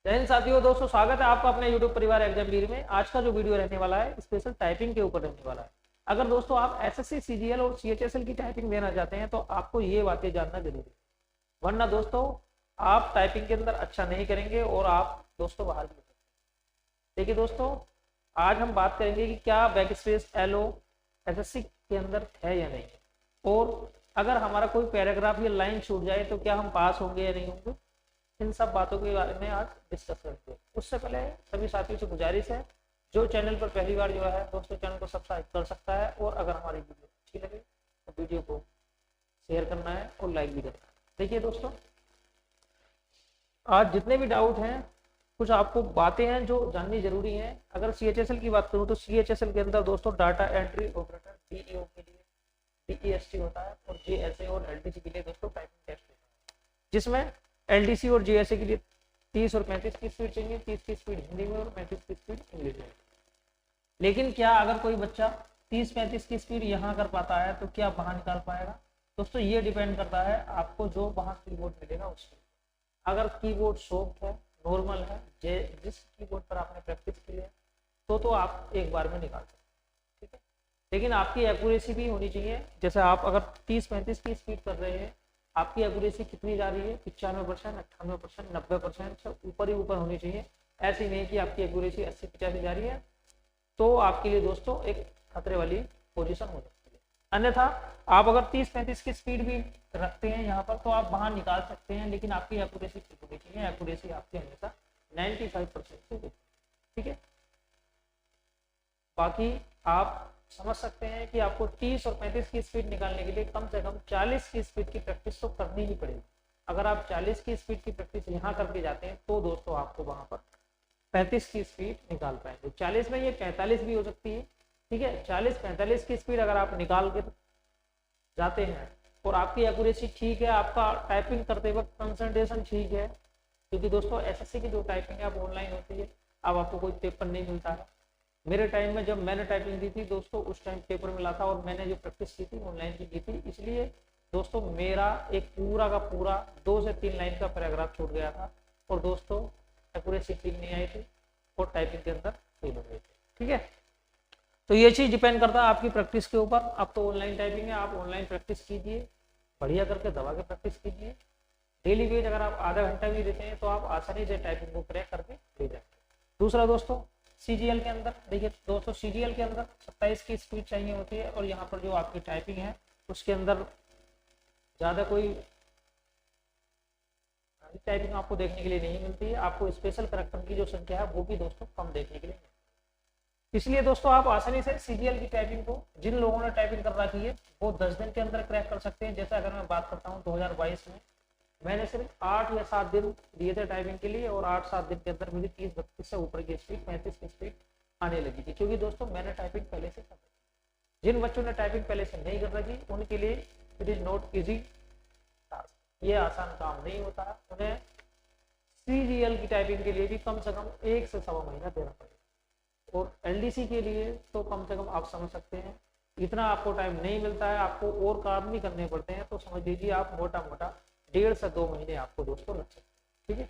जय हिंद साथियों। दोस्तों स्वागत है आपका अपने YouTube परिवार एग्जाम में। आज का जो वीडियो रहने वाला है स्पेशल टाइपिंग के ऊपर रहने वाला है। अगर दोस्तों आप एसएससी सीजीएल और सीएचएसएल की टाइपिंग देना चाहते हैं तो आपको ये बातें जानना जरूरी है, वरना दोस्तों आप टाइपिंग के अंदर अच्छा नहीं करेंगे और आप दोस्तों बाहर भी हो सकते हैं। देखिए दोस्तों, आज हम बात करेंगे कि क्या बैक स्पेस एलओ एसएससी के अंदर है या नहीं, और अगर हमारा कोई पैराग्राफ या लाइन छूट जाए तो क्या हम पास होंगे या नहीं होंगे। इन सब बातों के बारे में आज डिस्कस करते हैं। उससे पहले सभी साथियों से गुजारिश है, जो चैनल पर पहली बार जो है दोस्तों चैनल को सब्सक्राइब कर सकता है, और अगर हमारी वीडियो अच्छी लगे तो वीडियो को शेयर करना है और लाइक भी करना है। देखिए दोस्तों, आज जितने भी डाउट हैं, कुछ आपको बातें हैं जो जाननी जरूरी हैं। अगर सीएचएसएल की बात करूं तो सीएचएसएल के अंदर दोस्तों डाटा एंट्री ऑपरेटर डीईओ के लिए डीईएसटी होता है, और जेएसए और एलडीसी के लिए दोस्तों टाइपिंग टेस्ट होता है, जिसमें एलडीसी और जेएसए के लिए 30 और 35 की स्पीड चाहिए। 30 की स्पीड हिंदी में और 35 की स्पीड इंग्लिश में। लेकिन क्या अगर कोई बच्चा 30-35 की स्पीड यहाँ कर पाता है तो क्या वहां निकाल पाएगा? दोस्तों ये डिपेंड करता है आपको जो वहां कीबोर्ड मिलेगा उसके। अगर कीबोर्ड सॉफ्ट है, नॉर्मल है, जिस कीबोर्ड पर आपने प्रैक्टिस की है तो आप एक बार में निकाल सकते हैं, ठीक है। लेकिन आपकी एक्यूरेसी भी होनी चाहिए। जैसे आप अगर 30-35 की स्पीड कर रहे हैं, आपकी एक्यूरेसी कितनी जा रही है? 95%, 98%, 90% से ऊपर ही ऊपर होनी चाहिए। ऐसी नहीं कि आपकी एक्यूरेसी 80-85 जा रही है, तो आपके लिए दोस्तों एक खतरे वाली पोजीशन हो सकती है। अन्यथा आप अगर 30-35 की स्पीड भी रखते हैं यहाँ पर तो आप बाहर निकाल सकते हैं, लेकिन आपकी एक्यूरेसी ठीक होनी चाहिए। एक्यूरेसी आपकी हमेशा 95% से होती है, ठीक है। बाकी आप समझ सकते हैं कि आपको 30 और 35 की स्पीड निकालने के लिए कम से कम 40 की स्पीड की प्रैक्टिस तो करनी ही पड़ेगी। अगर आप 40 की स्पीड की प्रैक्टिस यहाँ करके जाते हैं तो दोस्तों आपको वहां पर 35 की स्पीड निकाल पाएंगे। 40 में ये 45 भी हो सकती है, ठीक है। 40-45 की स्पीड अगर आप निकाल के जाते हैं और आपकी एक्यूरेसी ठीक है, आपका टाइपिंग करते वक्त कंसंट्रेशन ठीक है, क्योंकि दोस्तों एसएससी की जो टाइपिंग है अब ऑनलाइन होती है, अब आपको कोई पेपर नहीं मिलता है। मेरे टाइम में जब मैंने टाइपिंग दी थी दोस्तों, उस टाइम पेपर मिला था, और मैंने जो प्रैक्टिस की थी ऑनलाइन की थी, इसलिए दोस्तों मेरा एक पूरा का पूरा 2 से 3 लाइन का पैराग्राफ छूट गया था, और दोस्तों एक्यूरेसी ठीक नहीं आई थी और टाइपिंग के अंदर फेल हो गए थे, ठीक है। तो ये चीज़ डिपेंड करता है आपकी प्रैक्टिस के ऊपर। अब तो ऑनलाइन टाइपिंग है, आप ऑनलाइन प्रैक्टिस कीजिए, बढ़िया करके दबा के प्रैक्टिस कीजिए। डेली वेज अगर आप आधा घंटा भी देते हैं तो आप आसानी से टाइपिंग को क्रैक करके ले जाएंगे। दूसरा दोस्तों, सीजीएल के अंदर देखिए दोस्तों, सीजीएल के अंदर 27 की स्पीड चाहिए होती है, और यहाँ पर जो आपकी टाइपिंग है उसके अंदर ज़्यादा कोई टाइपिंग आपको देखने के लिए नहीं मिलती है। आपको स्पेशल करैक्टर की जो संख्या है वो भी दोस्तों कम देखने के लिए मिलती है। इसलिए दोस्तों आप आसानी से सीजीएल की टाइपिंग को, जिन लोगों ने टाइपिंग कर रखी है वो 10 दिन के अंदर क्रैक कर सकते हैं। जैसे अगर मैं बात करता हूँ 2022 में मैंने सिर्फ 8 या 7 दिन दिए थे टाइपिंग के लिए, और 8-7 दिन के अंदर मेरी 30-32 से ऊपर की स्पीड, 35 की स्पीड आने लगी थी, क्योंकि दोस्तों मैंने टाइपिंग पहले से कर रखी। जिन बच्चों ने टाइपिंग पहले से नहीं कर रखी उनके लिए it is not easy task, ये आसान काम नहीं होता है। उन्हें सीजीएल की टाइपिंग के लिए भी कम से कम 1 से सवा महीना देना पड़ेगा, और एलडीसी के लिए तो कम से कम आप समझ सकते हैं इतना आपको टाइम नहीं मिलता है, आपको और काम नहीं करने पड़ते हैं, तो समझ लीजिए आप मोटा मोटा 1.5 से 2 महीने आपको दोस्तों लग सकते हैं, ठीक है।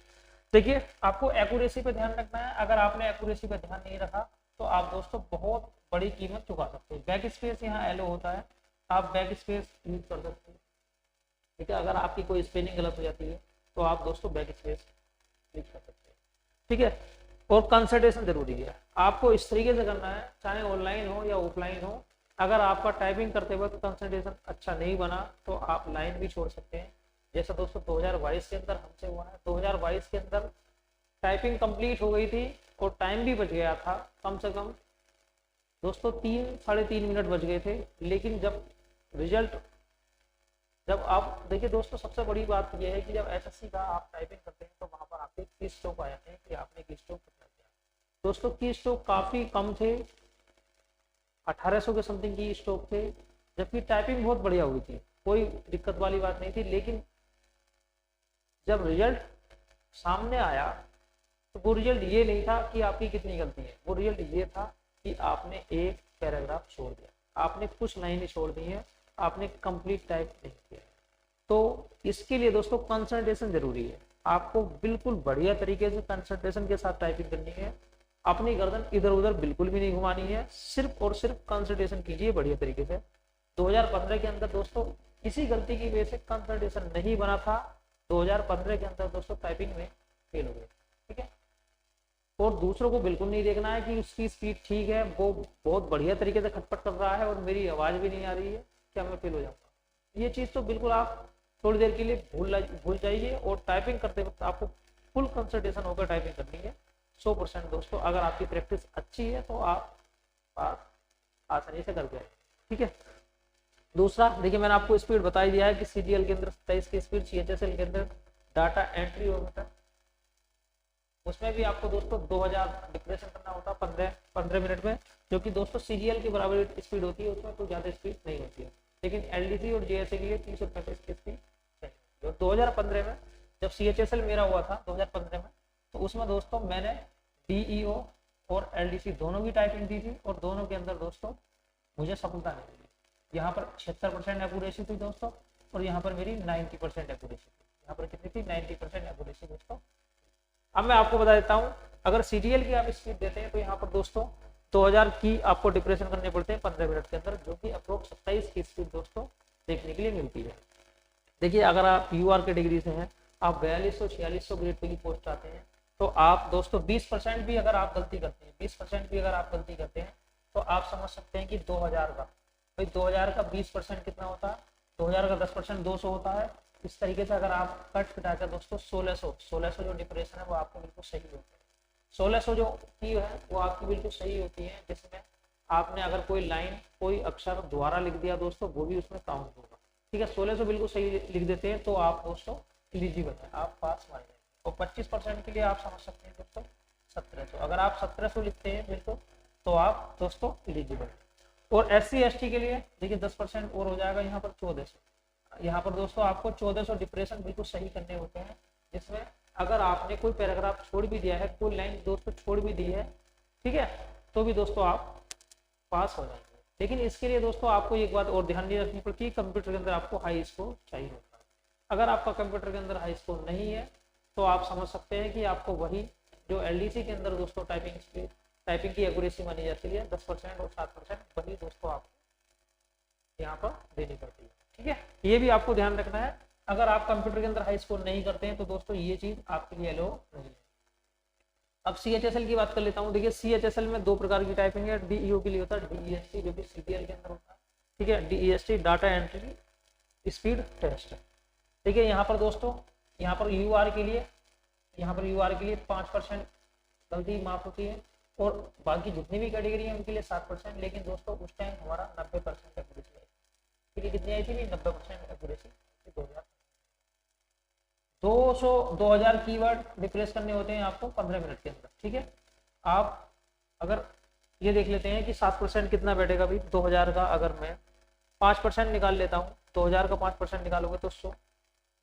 देखिए आपको एक्यूरेसी पे ध्यान रखना है। अगर आपने एक्यूरेसी पे ध्यान नहीं रखा तो आप दोस्तों बहुत बड़ी कीमत चुका सकते हैं। बैक स्पेस यहाँ एलो होता है, आप बैक स्पेस यूज कर सकते हैं, ठीक है। अगर आपकी कोई स्पेलिंग गलत हो जाती है तो आप दोस्तों बैक स्पेस यूज कर सकते हैं, ठीक है। और कंसंट्रेशन जरूरी है, आपको इस तरीके से करना है, चाहे ऑनलाइन हो या ऑफलाइन हो। अगर आपका टाइपिंग करते वक्त कंसंट्रेशन अच्छा नहीं बना तो आप लाइन भी छोड़ सकते हैं, जैसा दोस्तों 2022 के अंदर हमसे हुआ है। 2022 के अंदर टाइपिंग कंप्लीट हो गई थी और टाइम भी बच गया था, कम से कम दोस्तों 3-3.5 मिनट बच गए थे। लेकिन जब रिजल्ट, जब आप देखिए दोस्तों, सबसे बड़ी बात यह है कि जब एसएससी का आप टाइपिंग करते हैं तो वहां पर आपके की स्ट्रोक आ जाते हैं कि आपने की स्ट्रोक कितना किया। दोस्तों की स्ट्रोक काफी कम थे, 1800 के समथिंग की स्ट्रोक थे, जबकि टाइपिंग बहुत बढ़िया हुई थी, कोई दिक्कत वाली बात नहीं थी। लेकिन जब रिजल्ट सामने आया तो वो रिजल्ट ये नहीं था कि आपकी कितनी गलती है, वो रिजल्ट ये था कि आपने एक पैराग्राफ छोड़ दिया, आपने कुछ लाइनें छोड़ दी हैं, आपने कंप्लीट टाइप नहीं किया। तो इसके लिए दोस्तों कंसंट्रेशन जरूरी है। आपको बिल्कुल बढ़िया तरीके से कंसंट्रेशन के साथ टाइपिंग करनी है। अपनी गर्दन इधर उधर बिल्कुल भी नहीं घुमानी है, सिर्फ और सिर्फ कंसंट्रेशन कीजिए बढ़िया तरीके से। 2015 के अंदर दोस्तों इसी गलती की वजह से कंसंट्रेशन नहीं बना था, 2015 के अंदर दोस्तों टाइपिंग में फेल हो गए। ठीक है, और दूसरों को बिल्कुल नहीं देखना है कि उसकी स्पीड ठीक है, वो बहुत बढ़िया तरीके से खटपट कर रहा है और मेरी आवाज भी नहीं आ रही है, क्या मैं फेल हो जाऊंगा। ये चीज तो बिल्कुल आप थोड़ी देर के लिए भूल जाइए और टाइपिंग करते वक्त आपको फुल कंसंट्रेशन होकर टाइपिंग करनी है 100% दोस्तों। अगर आपकी प्रैक्टिस अच्छी है तो आप आसानी से कर जाए। ठीक है, दूसरा देखिए मैंने आपको स्पीड बता ही दिया है कि सीजीएल के अंदर 27 की स्पीड, सीएचएसएल के अंदर डाटा एंट्री होता है, उसमें भी आपको दोस्तों 2000 डिप्रेशन करना होता है 15 मिनट में, जो कि दोस्तों सीजीएल की बराबर स्पीड होती है, उसमें कोई ज्यादा स्पीड नहीं होती है। लेकिन एलडीसी और जेएसए के लिए 335 की स्पीड जो 2015 में जब सीएचएसएल मेरा हुआ था 2015 में, तो उसमें दोस्तों मैंने डीईओ और एलडीसी दोनों की टाइपिंग दी थी और दोनों के अंदर दोस्तों मुझे सफलता मिली। यहाँ पर 76% एक्यूरेसी थी दोस्तों और यहाँ पर मेरी 90% एक्यूरेसी थी। यहाँ पर कितनी थी? 90% एक्यूरेसी दोस्तों। अब मैं आपको बता देता हूँ, अगर सीजीएल की आप स्पीड देते हैं तो यहाँ पर दोस्तों 2000 की आपको डिप्रेशन करने पड़ते हैं 15 मिनट के अंदर, जो कि अप्रोक्स 27 की स्पीड दोस्तों देखने के लिए मिलती है। देखिए अगर आप यूआर कैटेगरी से हैं, आप 4200-4600 ग्रेड पे की पोस्ट आते हैं, तो आप दोस्तों 20% भी अगर आप गलती करते हैं, 20% भी अगर आप गलती करते हैं तो आप समझ सकते हैं कि 2000 का, भाई 2000 का 20% कितना होता है? 2000 का 10% 200 होता है। इस तरीके से अगर आप कट घटाकर दोस्तों 1600 जो डिप्रेशन है वो आपको बिल्कुल सही होता है। 1600 जो की है वो आपकी बिल्कुल सही होती है, जिसमें आपने अगर कोई लाइन कोई अक्षर द्वारा लिख दिया दोस्तों वो भी उसमें काउंट होगा। ठीक है, 1600 बिल्कुल सही लिख देते हैं तो आप दोस्तों एलिजिबल है, आप पास माने जाएंगे। और 25% के लिए आप समझ सकते हैं दोस्तों 1700, अगर आप 1700 लिखते हैं बिल्कुल तो आप दोस्तों एलिजिबल। और SC ST के लिए देखिए 10% और हो जाएगा, यहाँ पर 1400। यहाँ पर दोस्तों आपको 1400 डिप्रेशन बिल्कुल सही करने होते हैं, जिसमें अगर आपने कोई पैराग्राफ छोड़ भी दिया है, कोई लाइन दोस्तों छोड़ भी दी है, ठीक है, तो भी दोस्तों आप पास हो जाएंगे। लेकिन इसके लिए दोस्तों आपको एक बात और ध्यान नहीं रखनी पड़ती, कंप्यूटर के अंदर आपको हाई स्कोर चाहिए होता है। अगर आपका कंप्यूटर के अंदर हाई स्कोर नहीं है तो आप समझ सकते हैं कि आपको वही जो एलडीसी के अंदर दोस्तों टाइपिंग की एक्यूरेसी मानी जाती है 10% और 7%, वही दोस्तों आपको यहाँ पर देनी पड़ती है। ठीक है, ये भी आपको ध्यान रखना है। अगर आप कंप्यूटर के अंदर हाई स्कोर नहीं करते हैं तो दोस्तों ये चीज आपके लिए अलो नहीं है। अब सीएचएसएल की बात कर लेता हूँ। देखिए सीएचएसएल में 2 प्रकार की टाइपिंग है। डीईओ के लिए होता है डीईएसटी, जो कि सीटीएल के अंदर होता है। ठीक है, डीईएसटी डाटा एंट्री स्पीड टेस्ट। देखिए यहाँ पर दोस्तों, यहाँ पर यूआर के लिए 5% गलती माफ होती है और बाकी जितनी भी कैटेगरी है उनके लिए 7%। लेकिन दोस्तों उस टाइम हमारा 90% एक्यूरेसी आई थी। कितनी आई थी? 90% एक्यूरेसी 2000 कीवर्ड रिप्लेस करने होते हैं आपको 15 मिनट के अंदर। ठीक है, आप अगर ये देख लेते हैं कि 7% कितना बैठेगा भाई 2000 का। अगर मैं 5% निकाल लेता हूँ, 2000 का 5% निकालोगे तो 100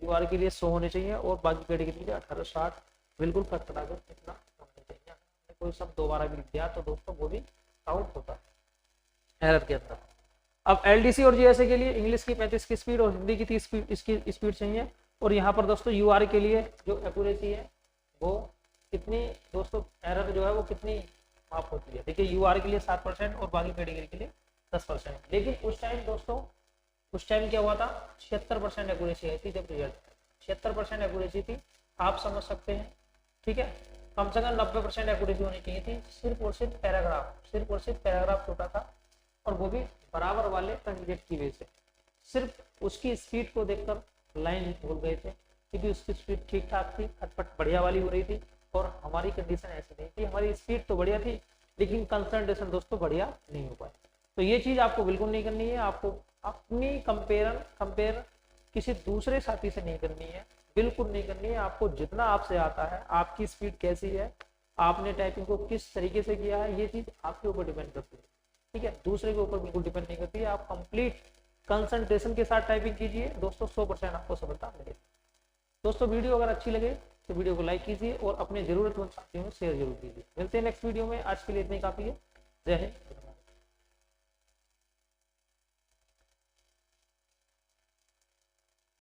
यूआर के लिए 100 होने चाहिए और बाकी कैटेगरी के लिए 1860 बिल्कुल खटखटाकर कितना होने चाहिए। कोई सब दोबारा भी लिख दिया तो दोस्तों वो भी काउंट होता है एरर के अंदर। अब एलडीसी और जीएसए के लिए इंग्लिश की 35 की स्पीड और हिंदी की 30 इसकी स्पीड चाहिए। और यहाँ पर दोस्तों यूआर के लिए जो एक्यूरेसी है वो कितनी दोस्तों, एरर जो है वो कितनी माफ होती है। देखिए यूआर के लिए 7% और बाकी कैटेगरी के लिए 10%। लेकिन उस टाइम दोस्तों, उस टाइम क्या हुआ था? 76% एक्यूरेसी आई थी जब रिजल्ट, 76% एक्यूरेसी थी, आप समझ सकते हैं। ठीक है, कम से कम 90% एक्यूरेसी होनी चाहिए थी। सिर्फ और सिर्फ पैराग्राफ छोटा था और वो भी बराबर वाले कैंडिडेट की वजह से। सिर्फ उसकी स्पीड को देखकर लाइन भूल गए थे, क्योंकि उसकी स्पीड ठीक ठाक थी, खटपट बढ़िया वाली हो रही थी और हमारी कंडीशन ऐसी नहीं थी। हमारी स्पीड तो बढ़िया थी लेकिन कंसंट्रेशन दोस्तों बढ़िया नहीं हो पाए। तो ये चीज आपको बिल्कुल नहीं करनी है। आपको अपनी कंपेयर किसी दूसरे साथी से नहीं करनी है, बिल्कुल नहीं करनी है। आपको जितना आपसे आता है, आपकी स्पीड कैसी है, आपने टाइपिंग को किस तरीके से किया है, ये चीज आपके ऊपर डिपेंड करती है। ठीक है, दूसरे के ऊपर बिल्कुल डिपेंड नहीं करती है। आप कंप्लीट कंसंट्रेशन के साथ टाइपिंग कीजिए दोस्तों, 100% आपको सफलता मिलेगी। दोस्तों वीडियो अगर अच्छी लगे तो वीडियो को लाइक कीजिए और अपने जरूरतमंद साथियों में शेयर जरूर कीजिए। मिलते हैं नेक्स्ट वीडियो में, आज के लिए इतनी काफी है। जय हिंद।